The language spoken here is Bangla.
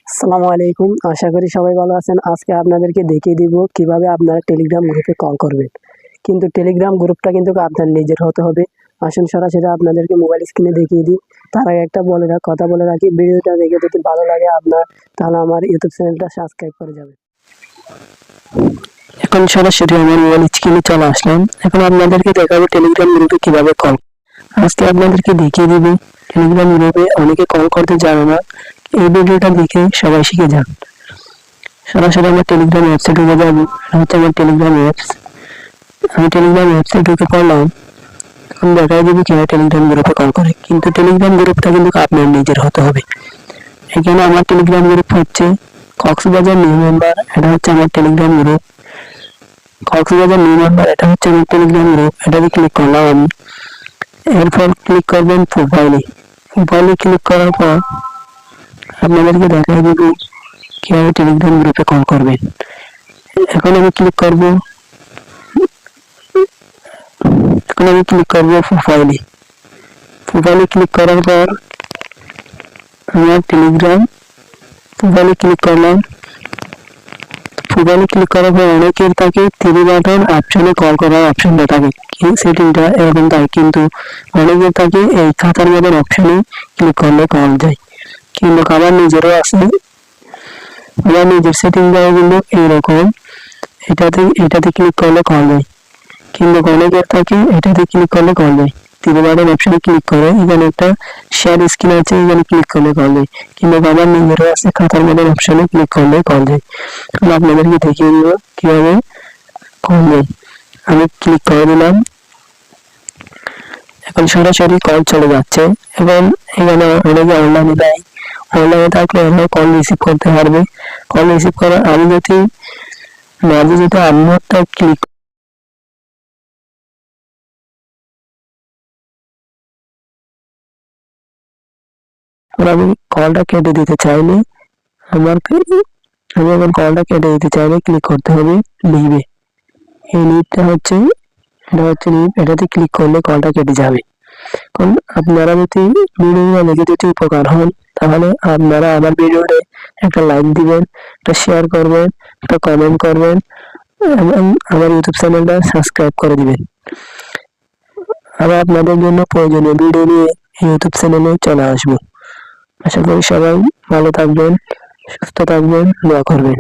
আসসালামু আলাইকুম। আশা করি সবাই ভালো আছেন। আজকে আপনাদেরকে দেখিয়ে দিব কিভাবে আপনারা টেলিগ্রাম গ্রুপে কল করবেন। কিন্তু টেলিগ্রাম গ্রুপটা কিন্তু আপনার নিজের হতে হবে। আসুন সরাসরি আপনাদেরকে মোবাইল স্ক্রিনে দেখিয়ে দিই। তার আগে একটা কথা বলে রাখি, ভিডিওটা দেখে যদি ভালো লাগে আপনার, তাহলে আমার ইউটিউব চ্যানেলটা সাবস্ক্রাইব করে যাবেন। এখন সরাসরি আমার মোবাইল স্ক্রিনে চলে আসলাম। এখন আপনাদেরকে দেখাবো টেলিগ্রাম গ্রুপে কিভাবে কল। আজকে আপনাদেরকে দেখিয়ে দিব টেলিগ্রাম গ্রুপে অনেকে কল করতে জানে না। এই ভিডিওটা দেখে সবাই শিখে যান। সরাসরি আমার টেলিগ্রাম অ্যাপসে ঢুকে যাবো। এটা হচ্ছে আমার টেলিগ্রাম অ্যাপস। আমি টেলিগ্রাম অ্যাপসে ঢুকে পড়লাম। এখন দেখাই দিবি কিভাবে টেলিগ্রাম গ্রুপে কল করে, কিন্তু টেলিগ্রাম গ্রুপটা কিন্তু আপনার নিজের হতে হবে। এখানে আমার টেলিগ্রাম গ্রুপ হচ্ছে কক্সবাজার নিউ মেম্বার, এটা হচ্ছে আমার Telegram group. Cox's Bazar new member, এটা হচ্ছে আমার টেলিগ্রাম গ্রুপ। এটাতে ক্লিক করলাম আমি। এরপর ক্লিক করবেন প্রোফাইলে। প্রোফাইলে ক্লিক করার পর আপনাদেরকে দেখাই দিবি কিভাবে টেলিগ্রাম গ্রুপে কল করবেন। এখন আমি ক্লিক করব প্রোফাইলে। প্রোফাইলে ক্লিক করার পর আমার টেলিগ্রাম প্রোফাইলে ক্লিক করলাম। প্রোফাইলে ক্লিক করার পর অনেকের থাকে থ্রি বাটন অপশনে কল করার অপশনটা থাকে, সেটিংটা এরকম থাকে, কিন্তু অনেকের থাকে এই খাতার মতন অপশনে ক্লিক করলে কল যায়। কিন্তু আমার নিজেরও আছে, আমার নিজের সেটিংটাও কিন্তু এইরকম, এটাতে ক্লিক করলে কল যায়। কিন্তু অনেকের থাকে এটাতে ক্লিক করলে কল যায়। তিন বাটন অপশনে ক্লিক করে এখানে একটা শেয়ার স্ক্রিন আছে, এখানে ক্লিক করলে কল যায়। কিন্তু আমার নিজেরও আছে খাতার মতন অপশনে ক্লিক করলে কল যায়। আপনাদেরকে দেখিয়ে দিব কিভাবে কল যায়। আমি ক্লিক করে দিলাম। এখন সরাসরি কল চলে যাচ্ছে। এবং এখানে অনেকে অনলাইনে দেয়, অনলাইনে থাকলে ওরা কল রিসিভ করতে পারবে। কল রিসিভ করার আমি যদি মাঝে যদি আননোটটা ক্লিক আমি কলটা কেটে দিতে চাইলে আমি এখন কলটা কেটে দিতে চাইলে ক্লিক করতে হবে লিভে। এই লিভটা হচ্ছে, এটা হচ্ছে লিভ, এটাতে ক্লিক করলে কলটা কেটে যাবে। কারণ আপনারা যদি ভিডিওগুলো দেখে যদি উপকার হন, তাহলে আপনারা আমার ভিডিওতে একটা লাইক দিবেন, একটা শেয়ার করবেন, একটা কমেন্ট করবেন এবং আমার ইউটিউব চ্যানেলটা সাবস্ক্রাইব করে দিবেন। আমি আপনাদের জন্য প্রয়োজনীয় ভিডিও নিয়ে ইউটিউব চ্যানেলে চলে আসবো। আশা করি সবাই ভালো থাকবেন, সুস্থ থাকবেন, দোয়া করবেন।